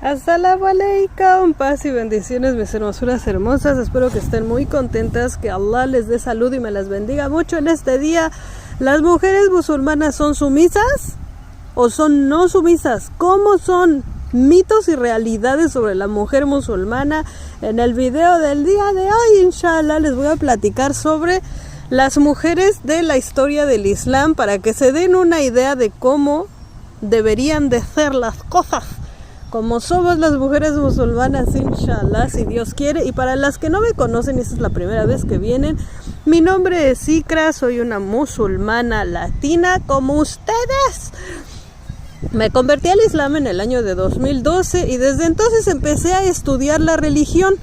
As-salamu alaykum, paz y bendiciones mis hermosuras hermosas. Espero que estén muy contentas, que Allah les dé salud y me las bendiga mucho en este día. ¿Las mujeres musulmanas son sumisas o son no sumisas? ¿Cómo son? Mitos y realidades sobre la mujer musulmana. En el video del día de hoy, inshallah, les voy a platicar sobre las mujeres de la historia del Islam para que se den una idea de cómo deberían de ser las cosas, como somos las mujeres musulmanas, inshallah, si Dios quiere. Y para las que no me conocen, esta es la primera vez que vienen, mi nombre es Ikra, soy una musulmana latina como ustedes. Me convertí al Islam en el año de 2012 y desde entonces empecé a estudiar la religión.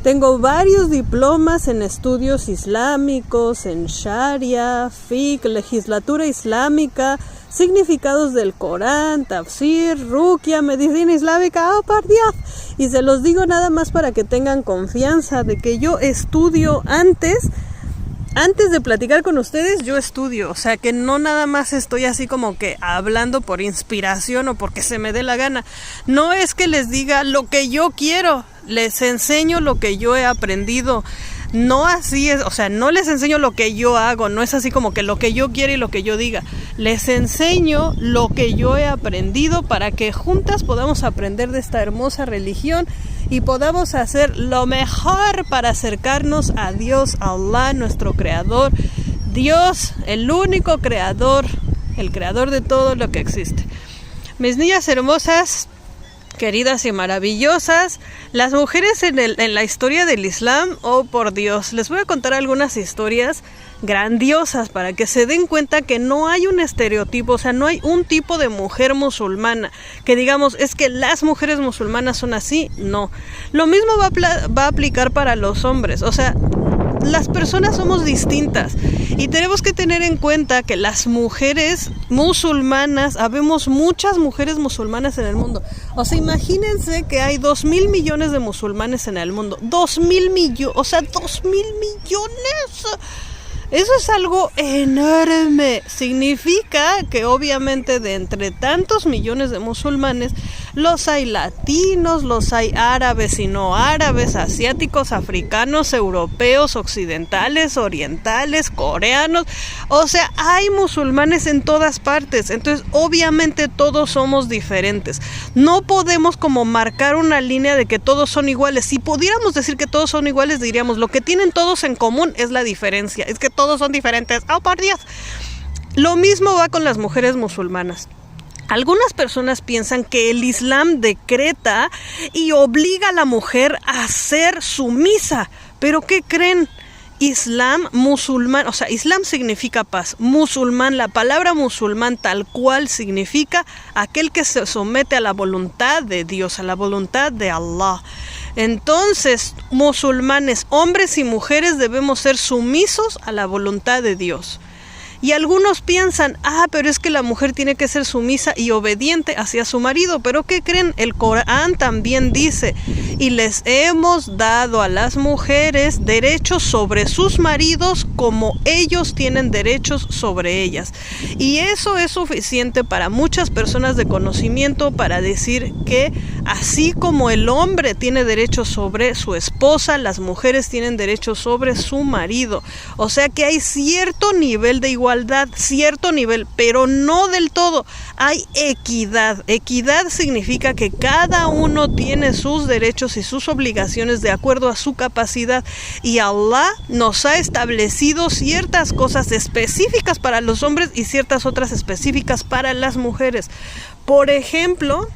Tengo varios diplomas en estudios islámicos, en Sharia, Fiqh, legislatura islámica, significados del Corán, tafsir, ruqya, medicina islámica, ¡oh por Dios! Y se los digo nada más para que tengan confianza de que yo estudio antes de platicar con ustedes, yo estudio, o sea que no nada más estoy así como que hablando por inspiración o porque se me dé la gana. No es que les diga lo que yo quiero, les enseño lo que yo he aprendido. No así es, o sea, no les enseño lo que yo hago, no es así como que lo que yo quiero y lo que yo diga. Les enseño lo que yo he aprendido para que juntas podamos aprender de esta hermosa religión y podamos hacer lo mejor para acercarnos a Dios, a Allah, nuestro creador. Dios, el único creador, el creador de todo lo que existe. Mis niñas hermosas, queridas y maravillosas, las mujeres en la historia del Islam, oh por Dios, les voy a contar algunas historias grandiosas para que se den cuenta que no hay un estereotipo, o sea, no hay un tipo de mujer musulmana que digamos, es que las mujeres musulmanas son así, no. Lo mismo va a aplicar para los hombres, o sea, las personas somos distintas y tenemos que tener en cuenta que las mujeres musulmanas, habemos muchas mujeres musulmanas en el mundo. O sea, imagínense que hay 2,000 millones de musulmanes en el mundo. 2,000 millones, o sea, 2,000 millones. Eso es algo enorme. Significa que obviamente de entre tantos millones de musulmanes, los hay latinos, los hay árabes y no árabes, asiáticos, africanos, europeos, occidentales, orientales, coreanos. O sea, hay musulmanes en todas partes. Entonces, obviamente todos somos diferentes. No podemos como marcar una línea de que todos son iguales. Si pudiéramos decir que todos son iguales, diríamos, lo que tienen todos en común es la diferencia. Es que todos son diferentes. ¡Oh, por Dios! Lo mismo va con las mujeres musulmanas. Algunas personas piensan que el Islam decreta y obliga a la mujer a ser sumisa. ¿Pero qué creen? Islam, musulmán, o sea, Islam significa paz. Musulmán, la palabra musulmán tal cual significa aquel que se somete a la voluntad de Dios, a la voluntad de Allah. Entonces, musulmanes, hombres y mujeres debemos ser sumisos a la voluntad de Dios. Y algunos piensan, pero es que la mujer tiene que ser sumisa y obediente hacia su marido. ¿Pero qué creen? El Corán también dice, y les hemos dado a las mujeres derechos sobre sus maridos como ellos tienen derechos sobre ellas. Y eso es suficiente para muchas personas de conocimiento para decir que así como el hombre tiene derechos sobre su esposa, las mujeres tienen derechos sobre su marido. O sea que hay cierto nivel de igualdad, cierto nivel, pero no del todo. Hay equidad. Equidad significa que cada uno tiene sus derechos y sus obligaciones de acuerdo a su capacidad. Y Allah nos ha establecido ciertas cosas específicas para los hombres y ciertas otras específicas para las mujeres. Por ejemplo,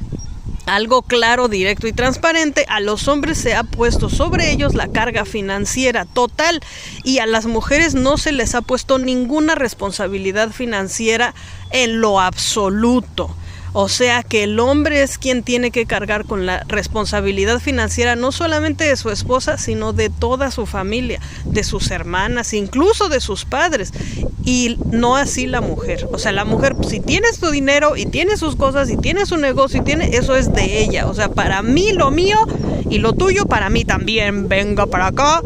algo claro, directo y transparente, a los hombres se ha puesto sobre ellos la carga financiera total y a las mujeres no se les ha puesto ninguna responsabilidad financiera en lo absoluto. O sea que el hombre es quien tiene que cargar con la responsabilidad financiera no solamente de su esposa, sino de toda su familia, de sus hermanas, incluso de sus padres. Y no así la mujer. O sea, la mujer, si tiene su dinero y tiene sus cosas y tiene su negocio y eso es de ella. O sea, para mí lo mío y lo tuyo para mí también. Venga para acá.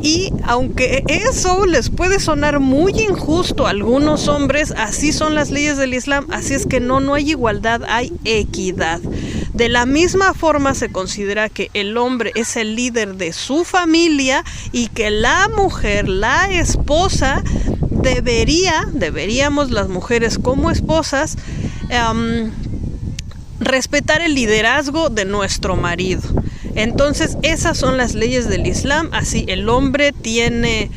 Y aunque eso les puede sonar muy injusto a algunos hombres, así son las leyes del Islam. Así es que no hay igualdad, hay equidad. De la misma forma se considera que el hombre es el líder de su familia y que la mujer, la esposa, deberíamos las mujeres como esposas respetar el liderazgo de nuestro marido. Entonces esas son las leyes del Islam. Así el hombre tiene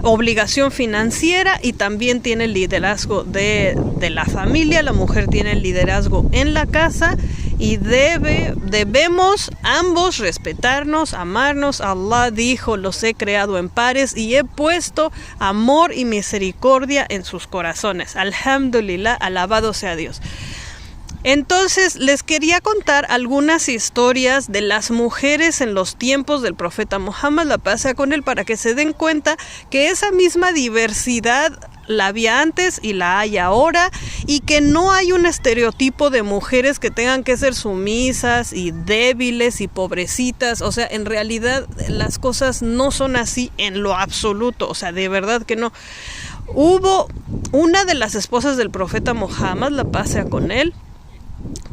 obligación financiera y también tiene el liderazgo de la familia, la mujer tiene el liderazgo en la casa y debemos ambos respetarnos, amarnos. Allah dijo: los he creado en pares y he puesto amor y misericordia en sus corazones. Alhamdulillah, alabado sea Dios. Entonces les quería contar algunas historias de las mujeres en los tiempos del profeta Muhammad, la paz sea con él, para que se den cuenta que esa misma diversidad la había antes y la hay ahora, y que no hay un estereotipo de mujeres que tengan que ser sumisas y débiles y pobrecitas. O sea, en realidad las cosas no son así en lo absoluto, o sea, de verdad que no. Hubo una de las esposas del profeta Muhammad, la paz sea con él,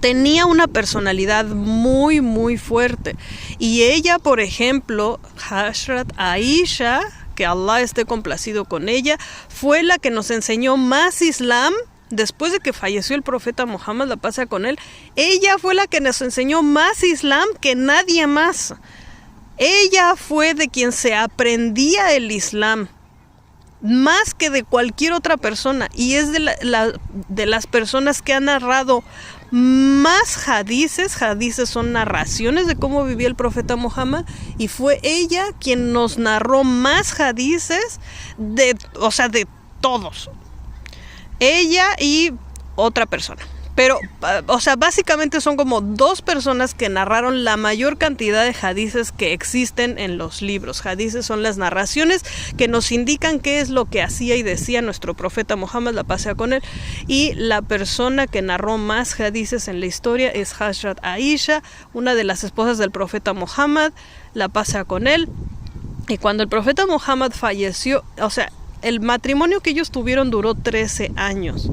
tenía una personalidad muy muy fuerte, y ella, por ejemplo, Hazrat Aisha, que Allah esté complacido con ella, fue la que nos enseñó más Islam. Después de que falleció el profeta Muhammad, la paz sea con él, ella fue la que nos enseñó más Islam que nadie más. Ella fue de quien se aprendía el Islam más que de cualquier otra persona, y es de las personas que han narrado más hadices. Hadices son narraciones de cómo vivía el profeta Muhammad, y fue ella quien nos narró más hadices de todos. Ella y otra persona. Pero, o sea, básicamente son como dos personas que narraron la mayor cantidad de hadices que existen en los libros. Hadices son las narraciones que nos indican qué es lo que hacía y decía nuestro profeta Muhammad, la paz sea con él. Y la persona que narró más hadices en la historia es Hazrat Aisha, una de las esposas del profeta Muhammad, la paz sea con él. Y cuando el profeta Muhammad falleció, o sea, el matrimonio que ellos tuvieron duró 13 años.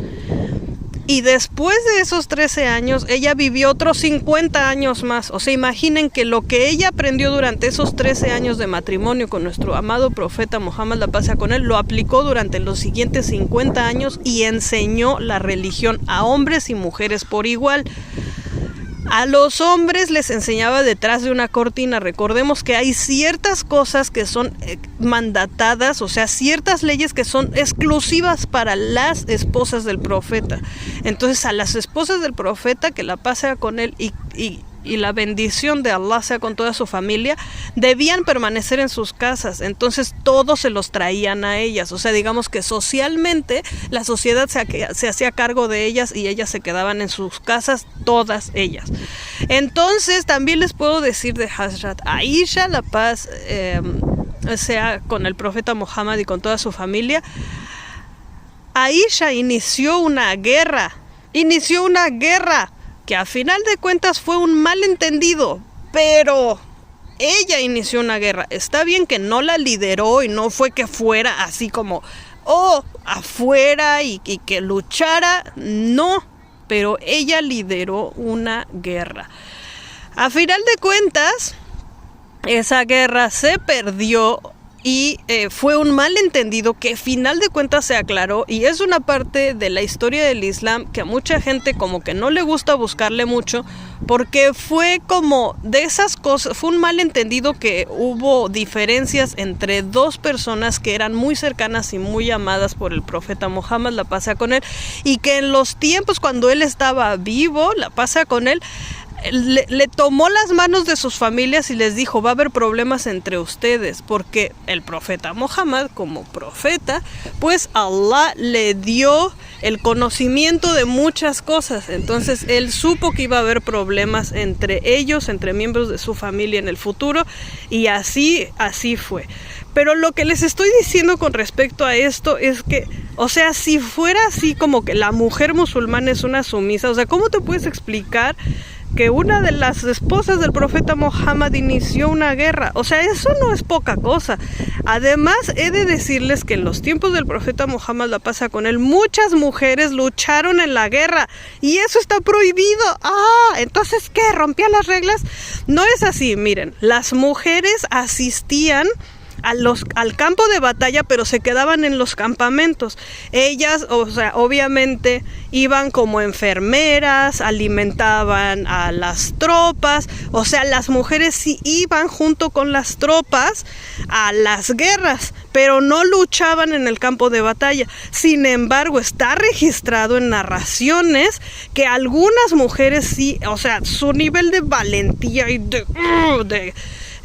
Y después de esos 13 años, ella vivió otros 50 años más. O sea, imaginen que lo que ella aprendió durante esos 13 años de matrimonio con nuestro amado profeta Muhammad, la paz sea con él, lo aplicó durante los siguientes 50 años y enseñó la religión a hombres y mujeres por igual. A los hombres les enseñaba detrás de una cortina. Recordemos que hay ciertas cosas que son mandatadas, o sea, ciertas leyes que son exclusivas para las esposas del profeta. Entonces, a las esposas del profeta, que la paz sea con él y la bendición de Allah sea con toda su familia, debían permanecer en sus casas. Entonces todos se los traían a ellas. O sea, digamos que socialmente la sociedad se hacía cargo de ellas y ellas se quedaban en sus casas, todas ellas. Entonces también les puedo decir de Hazrat Aisha, la paz sea con el profeta Muhammad y con toda su familia. Aisha inició una guerra que a final de cuentas fue un malentendido, pero ella inició una guerra. Está bien que no la lideró y no fue que fuera así como, afuera y que luchara, no, pero ella lideró una guerra. A final de cuentas, esa guerra se perdió y fue un malentendido que a final de cuentas se aclaró, y es una parte de la historia del Islam que a mucha gente como que no le gusta buscarle mucho, porque fue como de esas cosas, fue un malentendido que hubo diferencias entre dos personas que eran muy cercanas y muy amadas por el profeta Muhammad, la paz sea con él, y que en los tiempos cuando él estaba vivo, la paz sea con él, le tomó las manos de sus familias y les dijo: va a haber problemas entre ustedes, porque el profeta Muhammad, como profeta, pues Allah le dio el conocimiento de muchas cosas. Entonces él supo que iba a haber problemas entre ellos, entre miembros de su familia en el futuro, y así fue. Pero lo que les estoy diciendo con respecto a esto es que, o sea, si fuera así como que la mujer musulmana es una sumisa, o sea, ¿cómo te puedes explicar que una de las esposas del profeta Muhammad inició una guerra. O sea, eso no es poca cosa. Además, he de decirles que en los tiempos del profeta Muhammad, la paz sea con él, muchas mujeres lucharon en la guerra y eso está prohibido. Entonces, ¿qué? ¿Rompía las reglas? No es así, miren, las mujeres asistían al campo de batalla, pero se quedaban en los campamentos. Ellas, o sea, obviamente iban como enfermeras, alimentaban a las tropas, o sea, las mujeres sí iban junto con las tropas a las guerras, pero no luchaban en el campo de batalla. Sin embargo, está registrado en narraciones que algunas mujeres sí, o sea, su nivel de valentía y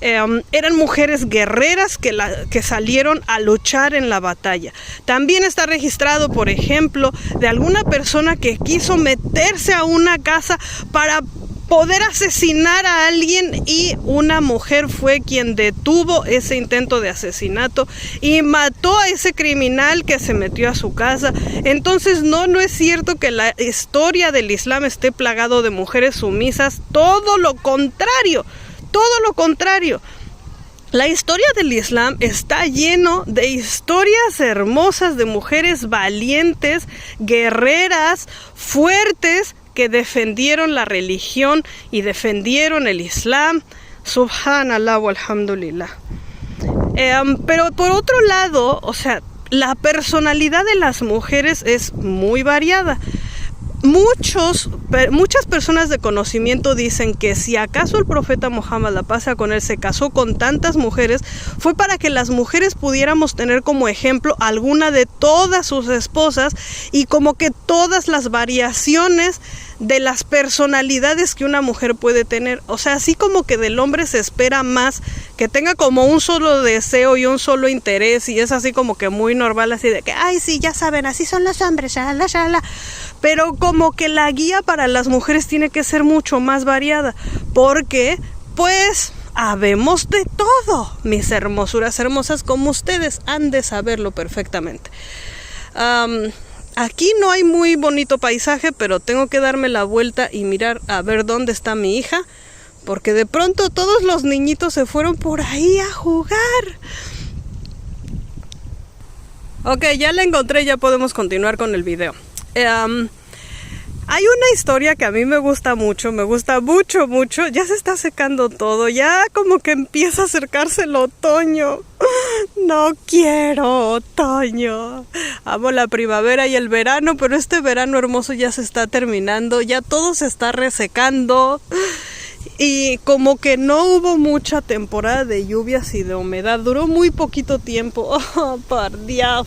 eran mujeres guerreras que salieron a luchar en la batalla. También está registrado, por ejemplo, de alguna persona que quiso meterse a una casa para poder asesinar a alguien y una mujer fue quien detuvo ese intento de asesinato y mató a ese criminal que se metió a su casa. Entonces no es cierto que la historia del Islam esté plagado de mujeres sumisas, todo lo contrario. Todo lo contrario. La historia del Islam está lleno de historias hermosas de mujeres valientes, guerreras, fuertes, que defendieron la religión y defendieron el Islam. Subhanallah walhamdulillah. Pero por otro lado, o sea, la personalidad de las mujeres es muy variada. Muchas personas de conocimiento dicen que si acaso el profeta Muhammad, la paz sea con él, se casó con tantas mujeres, fue para que las mujeres pudiéramos tener como ejemplo alguna de todas sus esposas y como que todas las variaciones de las personalidades que una mujer puede tener. O sea, así como que del hombre se espera más que tenga como un solo deseo y un solo interés y es así como que muy normal, así de que, ay sí, ya saben, así son los hombres, shalala, shalala. Pero como que la guía para las mujeres tiene que ser mucho más variada, porque pues habemos de todo, mis hermosuras hermosas, como ustedes han de saberlo perfectamente. Aquí no hay muy bonito paisaje, pero tengo que darme la vuelta y mirar a ver dónde está mi hija, porque de pronto todos los niñitos se fueron por ahí a jugar. Ok, ya la encontré, ya podemos continuar con el video. Hay una historia que a mí me gusta mucho, mucho. Ya se está secando todo, ya como que empieza a acercarse el otoño. No quiero otoño. Amo la primavera y el verano, pero este verano hermoso ya se está terminando, ya todo se está resecando. Y como que no hubo mucha temporada de lluvias y de humedad, duró muy poquito tiempo. Oh, por Dios.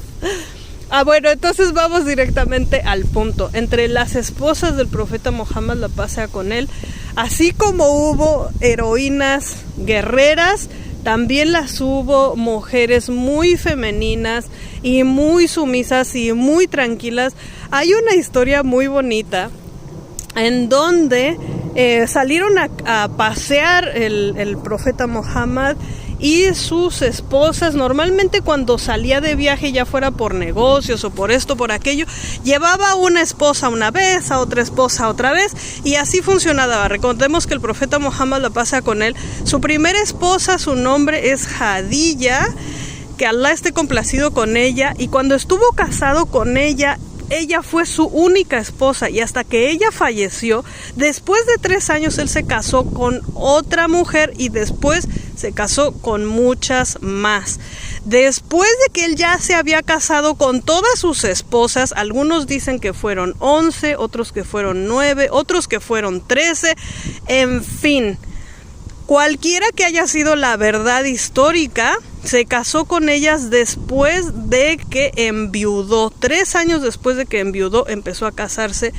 Bueno, entonces vamos directamente al punto. Entre las esposas del profeta Muhammad, la paz sea con él, así como hubo heroínas guerreras, también las hubo mujeres muy femeninas y muy sumisas y muy tranquilas. Hay una historia muy bonita en donde salieron a pasear el profeta Muhammad y sus esposas. Normalmente cuando salía de viaje, ya fuera por negocios o por esto, por aquello, llevaba una esposa una vez, a otra esposa otra vez, y así funcionaba. Recordemos que el profeta Muhammad, la paz sea con él, su primera esposa, su nombre es Jadilla, que Allah esté complacido con ella, y cuando estuvo casado con ella fue su única esposa, y hasta que ella falleció, después de 3 años él se casó con otra mujer y después se casó con muchas más. Después de que él ya se había casado con todas sus esposas, algunos dicen que fueron 11, otros que fueron 9, otros que fueron 13, en fin. Cualquiera que haya sido la verdad histórica, se casó con ellas después de que enviudó. 3 años después de que enviudó, empezó a casarse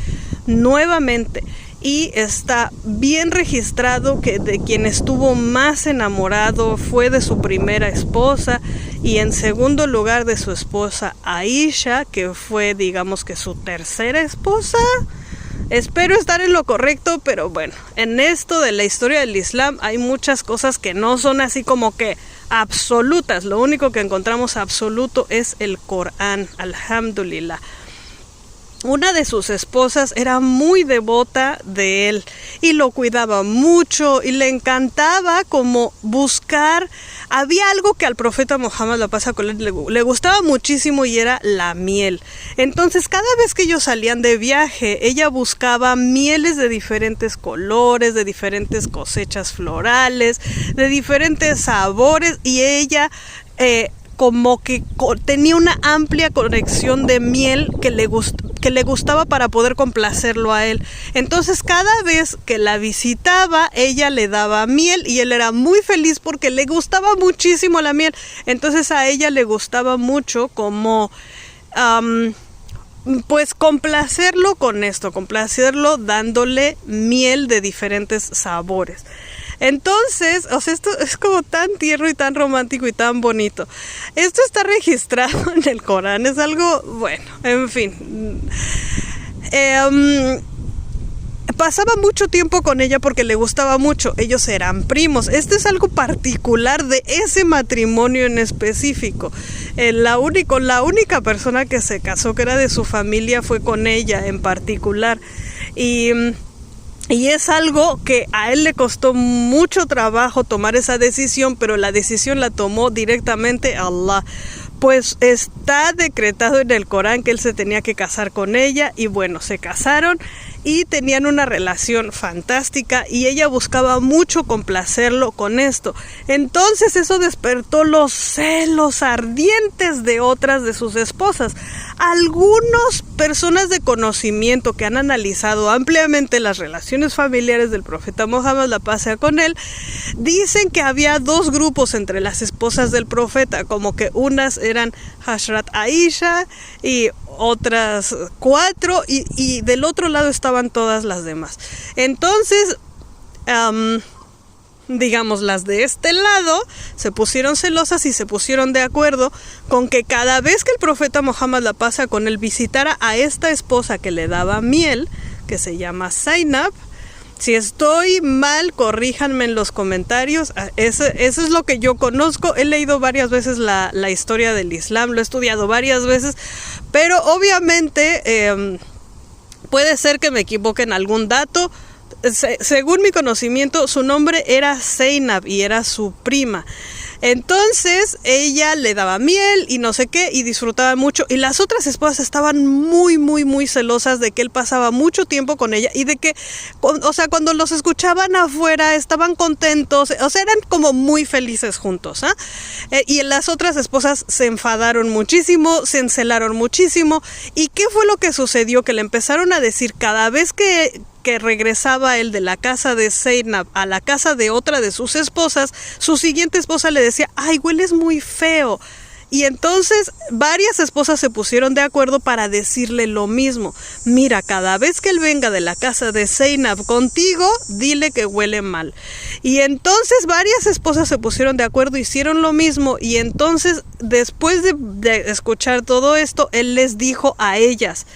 nuevamente. Y está bien registrado que de quien estuvo más enamorado fue de su primera esposa, y en segundo lugar de su esposa Aisha, que fue, digamos, que su tercera esposa. Espero estar en lo correcto, pero bueno, en esto de la historia del Islam hay muchas cosas que no son así como que absolutas. Lo único que encontramos absoluto es el Corán, alhamdulillah. una de sus esposas era muy devota de él y lo cuidaba mucho y le encantaba como buscar. Había algo que al profeta Muhammad, la paz con él, le gustaba muchísimo y era la miel. Entonces cada vez que ellos salían de viaje, ella buscaba mieles de diferentes colores, de diferentes cosechas florales, de diferentes sabores, y ella como que tenía una amplia colección de miel que le gustaba para poder complacerlo a él. Entonces cada vez que la visitaba, ella le daba miel y él era muy feliz porque le gustaba muchísimo la miel. Entonces a ella le gustaba mucho como pues complacerlo con esto, complacerlo dándole miel de diferentes sabores. Entonces, o sea, esto es como tan tierno y tan romántico y tan bonito. Esto está registrado en el Corán, es algo, bueno, en fin. Pasaba mucho tiempo con ella porque le gustaba mucho. Ellos eran primos. Este es algo particular de ese matrimonio en específico. La única persona que se casó que era de su familia fue con ella en particular. Y es algo que a él le costó mucho trabajo tomar esa decisión, pero la decisión la tomó directamente Allah. Pues está decretado en el Corán que él se tenía que casar con ella, y bueno, se casaron y tenían una relación fantástica y ella buscaba mucho complacerlo con esto. Entonces eso despertó los celos ardientes de otras de sus esposas. Algunas personas de conocimiento que han analizado ampliamente las relaciones familiares del profeta Muhammad, la paz sea con él, dicen que había dos grupos entre las esposas del profeta, como que unas eran Hazrat Aisha y otras 4, y del otro lado estaban todas las demás. Entonces, digamos, las de este lado se pusieron celosas y se pusieron de acuerdo con que cada vez que el profeta Muhammad, la paz sea con él, visitara a esta esposa que le daba miel, que se llama Zainab. Si estoy mal, corríjanme en los comentarios. Eso es lo que yo conozco. He leído varias veces la historia del Islam, lo he estudiado varias veces, pero obviamente puede ser que me equivoque en algún dato. Según mi conocimiento, su nombre era Zainab y era su prima. Entonces ella le daba miel y no sé qué y disfrutaba mucho, y las otras esposas estaban muy celosas de que él pasaba mucho tiempo con ella y de que, o sea, cuando los escuchaban afuera estaban contentos, o sea, eran como muy felices juntos, y las otras esposas se enfadaron muchísimo, se encelaron muchísimo. ¿Y qué fue lo que sucedió? Que le empezaron a decir cada vez que regresaba él de la casa de Zainab a la casa de otra de sus esposas, su siguiente esposa le decía: ay, hueles muy feo. Y entonces varias esposas se pusieron de acuerdo para decirle lo mismo: mira, cada vez que él venga de la casa de Zainab contigo, dile que huele mal. Y entonces varias esposas se pusieron de acuerdo, hicieron lo mismo, y entonces después de escuchar todo esto, él les dijo a ellas: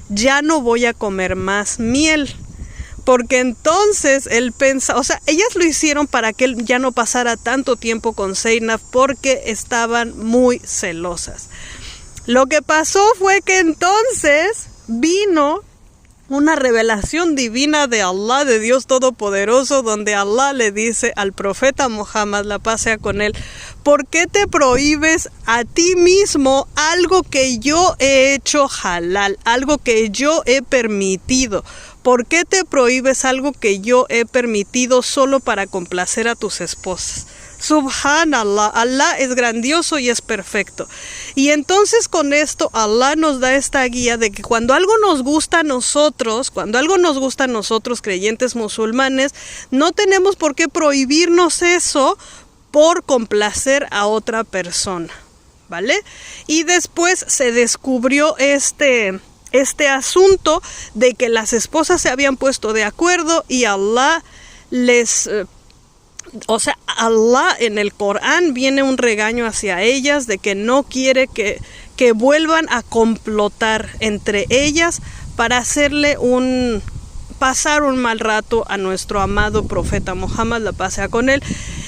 ya no voy a comer más miel. Porque entonces él pensaba, o sea, ellas lo hicieron para que él ya no pasara tanto tiempo con Zainab porque estaban muy celosas. Lo que pasó fue que entonces vino una revelación divina de Allah, de Dios Todopoderoso, donde Allah le dice al profeta Muhammad, la paz sea con él: ¿por qué te prohíbes a ti mismo algo que yo he hecho halal, algo que yo he permitido? ¿Por qué te prohíbes algo que yo he permitido solo para complacer a tus esposas? Subhanallah, Allah es grandioso y es perfecto. Y entonces con esto Allah nos da esta guía de que cuando algo nos gusta a nosotros, creyentes musulmanes, no tenemos por qué prohibirnos eso por complacer a otra persona, ¿vale? Y después se descubrió este asunto de que las esposas se habían puesto de acuerdo y Allah Allah en el Corán viene un regaño hacia ellas de que no quiere que vuelvan a complotar entre ellas para hacerle pasar un mal rato a nuestro amado profeta Muhammad, la paz sea con él.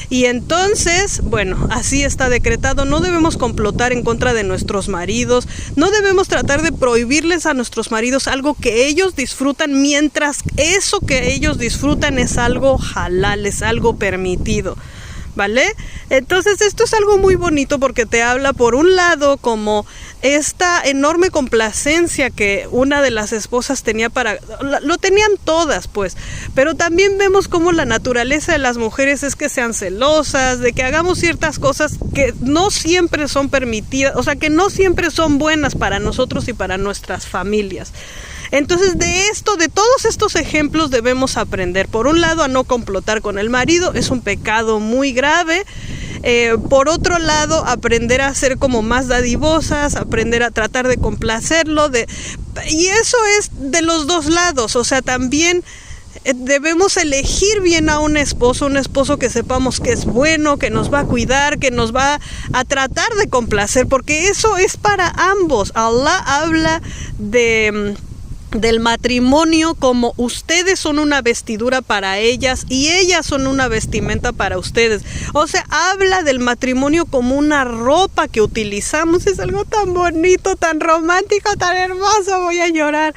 Y entonces, bueno, así está decretado. No debemos complotar en contra de nuestros maridos, no debemos tratar de prohibirles a nuestros maridos algo que ellos disfrutan, mientras eso que ellos disfrutan es algo halal, es algo permitido, ¿vale? Entonces esto es algo muy bonito porque te habla por un lado como esta enorme complacencia que una de las esposas tenía lo tenían todas pues, pero también vemos como la naturaleza de las mujeres es que sean celosas, de que hagamos ciertas cosas que no siempre son permitidas, o sea que no siempre son buenas para nosotros y para nuestras familias. Entonces de todos estos ejemplos debemos aprender. Por un lado, a no complotar con el marido, es un pecado muy grave. Por otro lado, aprender a ser como más dadivosas, aprender a tratar de complacerlo, y eso es de los dos lados. O sea, también debemos elegir bien a un esposo que sepamos que es bueno, que nos va a cuidar, que nos va a tratar de complacer, porque eso es para ambos. Allah habla del matrimonio como ustedes son una vestidura para ellas y ellas son una vestimenta para ustedes. O sea, habla del matrimonio como una ropa que utilizamos. Es algo tan bonito, tan romántico, tan hermoso, voy a llorar.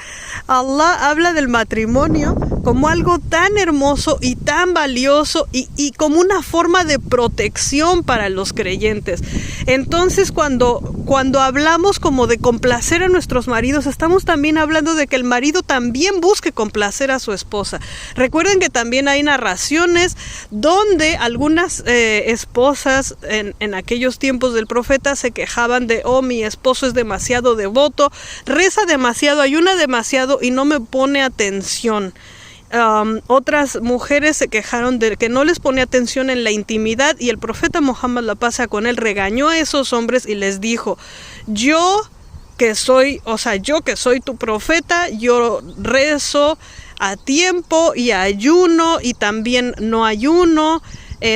Allah habla del matrimonio como algo tan hermoso y tan valioso y como una forma de protección para los creyentes. Entonces cuando hablamos como de complacer a nuestros maridos, estamos también hablando de que el marido también busque complacer a su esposa. Recuerden que también hay narraciones donde algunas esposas en aquellos tiempos del profeta se quejaban de, mi esposo es demasiado devoto, reza demasiado, ayuna demasiado y no me pone atención. Otras mujeres se quejaron de que no les pone atención en la intimidad y el profeta Muhammad, la paz sea con él, regañó a esos hombres y les dijo, yo que soy tu profeta, yo rezo a tiempo y ayuno y también no ayuno,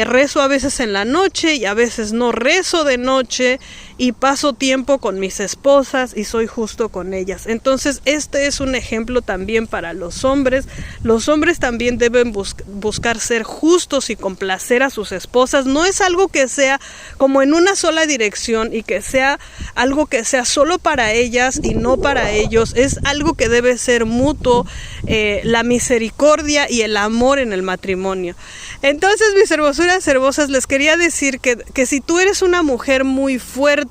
rezo a veces en la noche y a veces no rezo de noche y paso tiempo con mis esposas y soy justo con ellas. Entonces este es un ejemplo también para los hombres. Los hombres también deben buscar ser justos y complacer a sus esposas. No es algo que sea como en una sola dirección y que sea algo que sea solo para ellas y no para ellos. Es algo que debe ser mutuo, la misericordia y el amor en el matrimonio. Entonces, mis hermosas, les quería decir que si tú eres una mujer muy fuerte,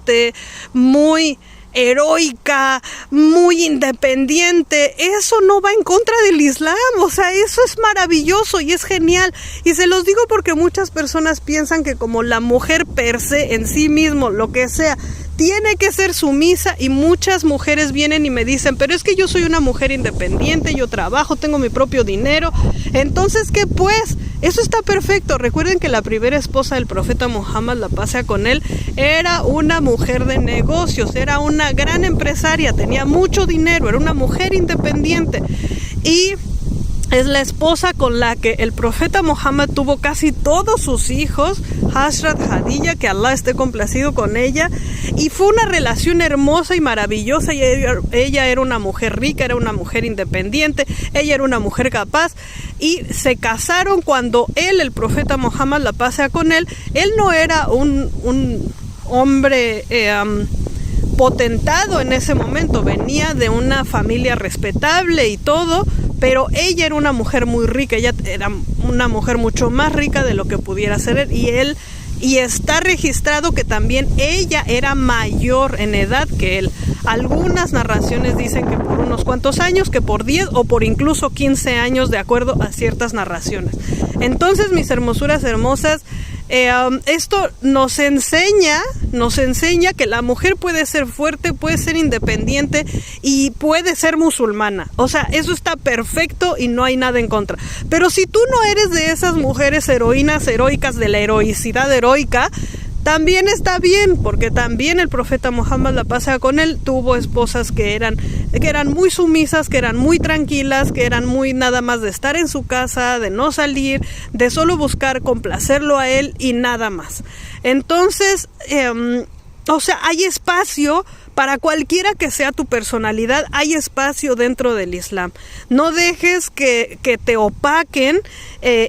muy heroica, muy independiente, eso no va en contra del Islam. O sea, eso es maravilloso y es genial. Y se los digo porque muchas personas piensan que como la mujer per se, en sí mismo, lo que sea, tiene que ser sumisa, y muchas mujeres vienen y me dicen, pero es que yo soy una mujer independiente, yo trabajo, tengo mi propio dinero. Entonces, ¿qué pues? Eso está perfecto. Recuerden que la primera esposa del profeta Muhammad, la paz sea con él, era una mujer de negocios, era una gran empresaria, tenía mucho dinero, era una mujer independiente. Y es la esposa con la que el profeta Muhammad tuvo casi todos sus hijos, Hazrat Khadija, que Allah esté complacido con ella, y fue una relación hermosa y maravillosa. Y ella era una mujer rica, era una mujer independiente, ella era una mujer capaz, y se casaron cuando el profeta Muhammad, la paz sea con él no era un hombre potentado en ese momento, venía de una familia respetable y todo, pero ella era una mujer muy rica, ella era una mujer mucho más rica de lo que pudiera ser él, y está registrado que también ella era mayor en edad que él. Algunas narraciones dicen que por unos cuantos años, que por 10 o por incluso 15 años, de acuerdo a ciertas narraciones. Entonces, mis hermosuras hermosas, esto nos enseña que la mujer puede ser fuerte, puede ser independiente y puede ser musulmana. O sea, eso está perfecto y no hay nada en contra. Pero si tú no eres de esas mujeres heroínas, heroicas, de la heroicidad heroica, también está bien, porque también el profeta Muhammad, la paz sea con él, tuvo esposas que eran muy sumisas, que eran muy tranquilas, que eran muy nada más de estar en su casa, de no salir, de solo buscar complacerlo a él y nada más. Entonces, o sea, hay espacio Para cualquiera que sea tu personalidad, hay espacio dentro del Islam. No dejes que te opaquen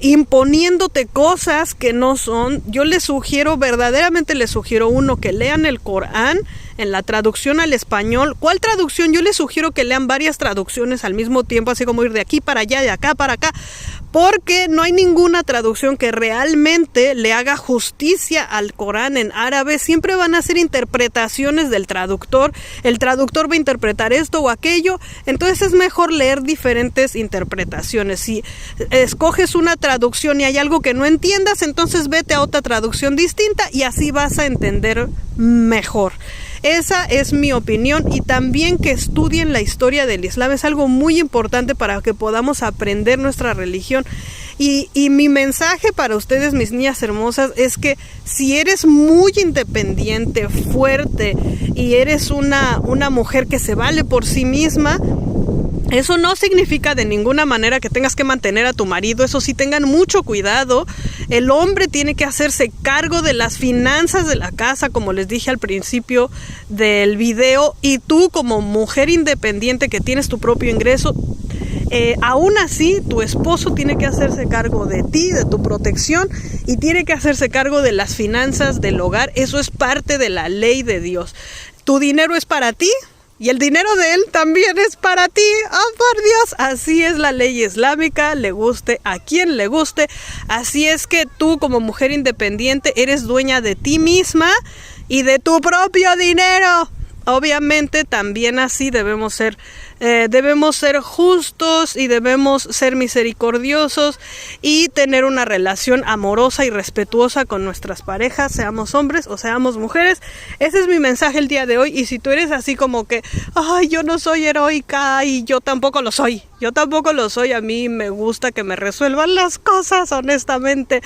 imponiéndote cosas que no son. Yo les sugiero, verdaderamente les sugiero, uno, que lean el Corán en la traducción al español. ¿Cuál traducción? Yo les sugiero que lean varias traducciones al mismo tiempo, así como ir de aquí para allá, de acá para acá, porque no hay ninguna traducción que realmente le haga justicia al Corán en árabe. Siempre van a ser interpretaciones del traductor. El traductor va a interpretar esto o aquello, entonces es mejor leer diferentes interpretaciones. Si escoges una traducción y hay algo que no entiendas, entonces vete a otra traducción distinta y así vas a entender mejor. Esa es mi opinión, y también que estudien la historia del Islam. Es algo muy importante para que podamos aprender nuestra religión. Y mi mensaje para ustedes, mis niñas hermosas, es que si eres muy independiente, fuerte, y eres una mujer que se vale por sí misma, eso no significa de ninguna manera que tengas que mantener a tu marido. Eso sí, tengan mucho cuidado. El hombre tiene que hacerse cargo de las finanzas de la casa, como les dije al principio del video, y tú, como mujer independiente que tienes tu propio ingreso, aún así tu esposo tiene que hacerse cargo de ti, de tu protección, y tiene que hacerse cargo de las finanzas del hogar. Eso es parte de la ley de Dios. Tu dinero es para ti y el dinero de él también es para ti. ¡Oh, por Dios! Así es la ley islámica, le guste a quien le guste. Así es que tú, como mujer independiente, eres dueña de ti misma y de tu propio dinero. Obviamente también así debemos ser justos y debemos ser misericordiosos y tener una relación amorosa y respetuosa con nuestras parejas, seamos hombres o seamos mujeres. Ese es mi mensaje el día de hoy. Y si tú eres así como que, ay, yo no soy heroica, y yo tampoco lo soy, a mí me gusta que me resuelvan las cosas, honestamente.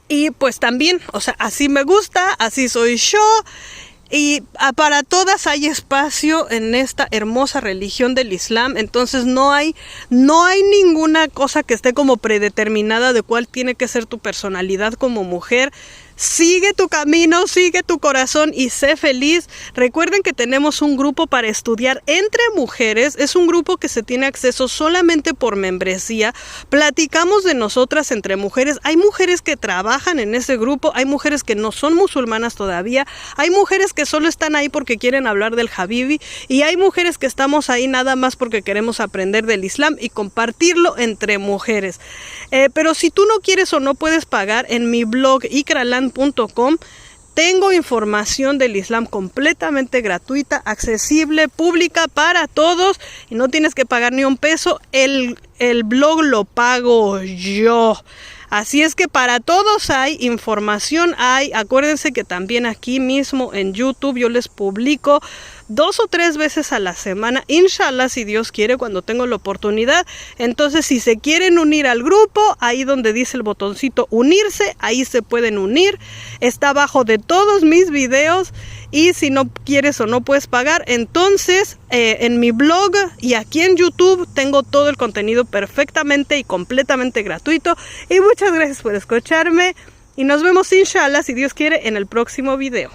Y pues también, o sea, así me gusta, así soy yo. Y para todas hay espacio en esta hermosa religión del Islam. Entonces no hay ninguna cosa que esté como predeterminada de cuál tiene que ser tu personalidad como mujer. Sigue tu camino, sigue tu corazón y sé feliz. Recuerden que tenemos un grupo para estudiar entre mujeres. Es un grupo que se tiene acceso solamente por membresía. Platicamos de nosotras entre mujeres. Hay mujeres que trabajan en ese grupo. Hay mujeres que no son musulmanas todavía. Hay mujeres que solo están ahí porque quieren hablar del Habibi. Y hay mujeres que estamos ahí nada más porque queremos aprender del Islam y compartirlo entre mujeres. Pero si tú no quieres o no puedes pagar, en mi blog ikraland.com tengo información del Islam completamente gratuita, accesible, pública para todos, y no tienes que pagar ni un peso. El blog lo pago yo. Así es que para todos hay información. Acuérdense que también aquí mismo en YouTube yo les publico 2 o 3 veces a la semana, inshallah, si Dios quiere, cuando tengo la oportunidad. Entonces, si se quieren unir al grupo, ahí donde dice el botoncito unirse, ahí se pueden unir. Está abajo de todos mis videos. Y si no quieres o no puedes pagar, entonces en mi blog y aquí en YouTube tengo todo el contenido perfectamente y completamente gratuito. Y muchas gracias por escucharme. Y nos vemos, inshallah, si Dios quiere, en el próximo video.